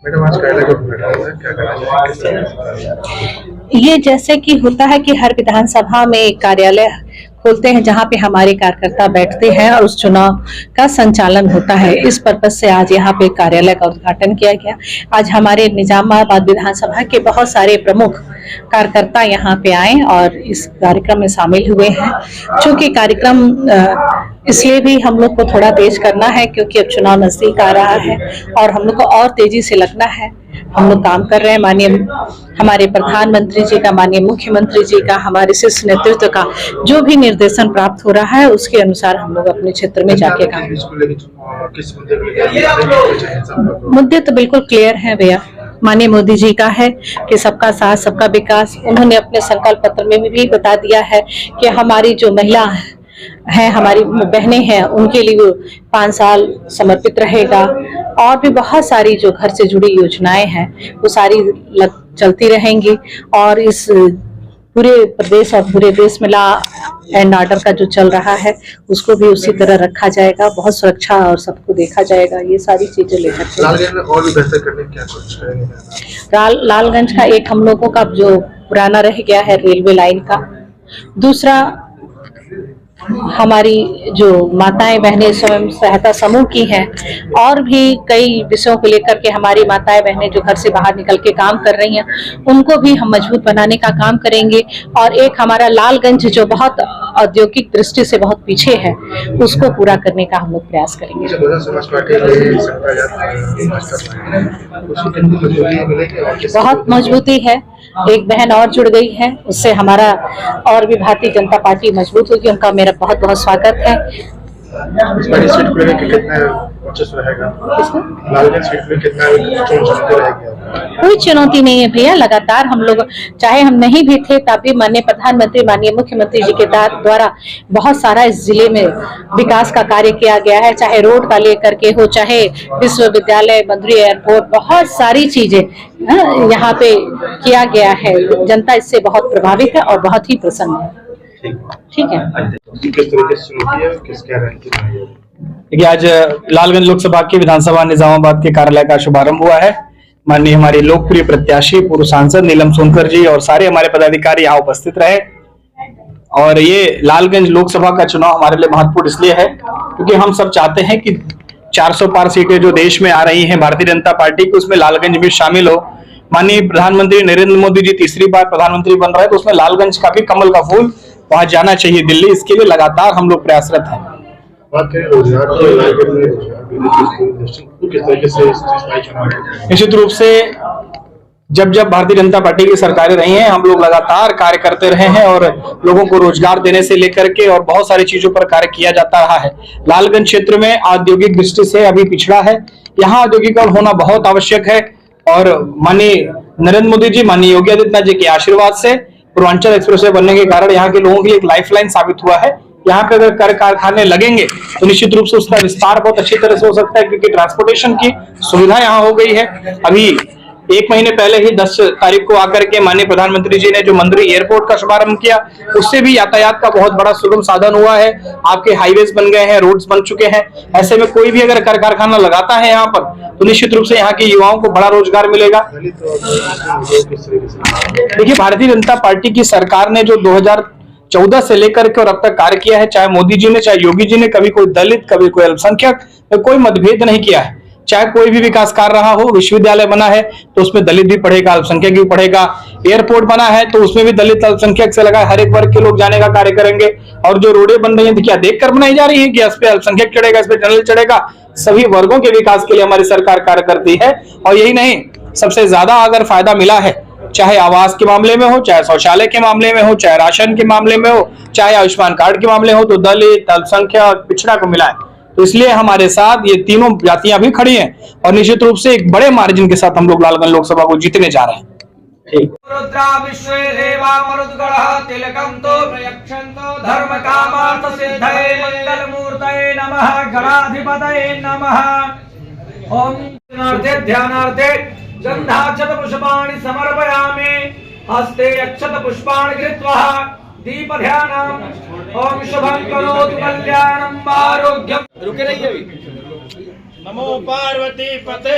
Madam आज क्या कहना चाहिए? ये जैसे कि होता है कि हर विधानसभा में एक कार्यालय खोलते हैं जहां पे हमारे कार्यकर्ता बैठते हैं और उस चुनाव का संचालन होता है। इस पर्पज से आज यहाँ पे कार्यालय का उद्घाटन किया गया। आज हमारे निजामाबाद विधानसभा के बहुत सारे प्रमुख कार्यकर्ता यहाँ पे आए और इस कार्यक्रम में शामिल हुए हैं। चूंकि कार्यक्रम इसलिए भी हम लोग को थोड़ा तेज करना है क्योंकि अब चुनाव नजदीक आ रहा है और हम लोग को और तेजी से लगना है। हम लोग काम कर रहे हैं। माननीय हमारे प्रधानमंत्री जी का, माननीय मुख्यमंत्री जी का, हमारे शीर्ष नेतृत्व का जो भी निर्देशन प्राप्त हो रहा है उसके अनुसार हम लोग अपने क्षेत्र में जाके काम। मुद्दे तो बिल्कुल क्लियर है भैया। माननीय मोदी जी का है कि सबका साथ सबका विकास। उन्होंने अपने संकल्प पत्र में भी बता दिया है कि हमारी जो महिला है, हमारी बहनें हैं, उनके लिए वो 5 साल समर्पित रहेगा और भी बहुत सारी जो घर से जुड़ी योजनाएं हैं वो सारी चलती रहेंगी और इस पूरे प्रदेश और पूरे देश में लॉ एंड ऑर्डर का जो चल रहा है उसको भी उसी तरह रखा जाएगा। बहुत सुरक्षा और सबको देखा जाएगा। ये सारी चीजें लेकर लालगंज का एक हम लोगों का जो पुराना रह गया है रेलवे लाइन का, दूसरा हमारी जो माताएं बहनें स्वयं सहायता समूह की हैं और भी कई विषयों को लेकर के हमारी माताएं बहनें जो घर से बाहर निकल के काम कर रही हैं उनको भी हम मजबूत बनाने का काम करेंगे। और एक हमारा लालगंज जो बहुत औद्योगिक दृष्टि से बहुत पीछे है उसको पूरा करने का हम लोग प्रयास करेंगे। बहुत मजबूती है। एक बहन और जुड़ गई है, उससे हमारा और भी भारतीय जनता पार्टी मजबूत होगी। उनका मेरा बहुत बहुत स्वागत है। कोई चुनौती नहीं है भैया। लगातार हम लोग चाहे हम नहीं भी थे तब भी माननीय प्रधानमंत्री माननीय मुख्यमंत्री जी के द्वारा बहुत सारा इस जिले में विकास का कार्य किया गया है। चाहे रोड का लेकर के हो, चाहे विश्वविद्यालय, मंदिर, एयरपोर्ट, बहुत सारी चीजें यहाँ पे किया गया है। जनता इससे बहुत प्रभावित है और बहुत ही प्रसन्न है। ठीक है। देखिए, आज लालगंज लोकसभा के विधानसभा निजामाबाद के कार्यालय का शुभारंभ हुआ है। माननीय हमारे लोकप्रिय प्रत्याशी पूर्व सांसद नीलम सोनकर जी और सारे हमारे पदाधिकारी यहाँ उपस्थित रहे। और ये लालगंज लोकसभा का चुनाव हमारे लिए महत्वपूर्ण इसलिए है क्योंकि हम सब चाहते हैं कि 400 पार सीटें जो देश में आ रही हैं भारतीय जनता पार्टी की, उसमें लालगंज भी शामिल हो। माननीय प्रधानमंत्री नरेंद्र मोदी जी तीसरी बार प्रधानमंत्री बन रहे हैं तो उसमें लालगंज का भी कमल का फूल वहां जाना चाहिए दिल्ली। इसके लिए लगातार हम लोग प्रयासरत हैं। निश्चित रूप से जब भारतीय जनता पार्टी की सरकारें रही हैं हम लोग लगातार कार्य करते रहे हैं और लोगों को रोजगार देने से लेकर के और बहुत सारी चीजों पर कार्य किया जाता रहा है। लालगंज क्षेत्र में औद्योगिक दृष्टि से अभी पिछड़ा है। यहाँ औद्योगिकरण होना बहुत आवश्यक है और माननीय नरेंद्र मोदी जी, माननीय योगी आदित्यनाथ जी के आशीर्वाद से पूर्वांचल एक्सप्रेसवे बनने के कारण यहाँ के लोगों की एक लाइफलाइन साबित हुआ है। यहाँ पे अगर कारखाने लगेंगे तो निश्चित रूप से उसका विस्तार बहुत अच्छी तरह से हो सकता है क्योंकि ट्रांसपोर्टेशन की सुविधा यहाँ हो गई है। अभी 1 महीने पहले ही 10 तारीख को आकर के माननीय प्रधानमंत्री जी ने जो मंदिर एयरपोर्ट का शुभारंभ किया उससे भी यातायात का बहुत बड़ा सुगम साधन हुआ है। आपके हाईवेज बन गए हैं, रोड्स बन चुके हैं। ऐसे में कोई भी अगर कारखाना लगाता है यहाँ पर तो निश्चित रूप से यहाँ के युवाओं को बड़ा रोजगार मिलेगा। देखिए, भारतीय जनता पार्टी की सरकार ने जो 2014 से लेकर के और अब तक कार्य किया है, चाहे मोदी जी ने चाहे योगी जी ने, कभी कोई दलित कभी कोई अल्पसंख्यक कोई मतभेद नहीं किया है। चाहे कोई भी विकास कार्य रहा हो, विश्वविद्यालय बना है तो उसमें दलित भी पढ़ेगा, अल्पसंख्यक भी पढ़ेगा। एयरपोर्ट बना है तो उसमें भी दलित अल्पसंख्यक से लगा हर एक वर्ग के लोग जाने का कार्य करेंगे। और जो रोडें बन रही है क्या देखकर बनाई जा रही है कि इस पे अल्पसंख्यक चढ़ेगा, इस पे जनरल चढ़ेगा। सभी वर्गों के विकास के लिए हमारी सरकार कार्य करती है। और यही नहीं, सबसे ज्यादा अगर फायदा मिला है चाहे आवास के मामले में हो, चाहे शौचालय के मामले में हो, चाहे राशन के मामले में हो, चाहे आयुष्मान कार्ड के मामले हो, तो दलित, अल्पसंख्यक, पिछड़ा को मिला है। तो इसलिए हमारे साथ ये तीनों जातियां भी खड़ी हैं और निश्चित रूप से एक बड़े मार्जिन के साथ हम लोग लालगंज लोकसभा को जीतने जा रहे हैं। ठीक। गंधाक्षत समर्पयामि हस्ते अक्षत पुष्पाणि कृत्वा दीपध्यानम् ओम शुभं करोतु कल्याणं आरोग्यं। रुके रहिए अभी। नमो पार्वती पते।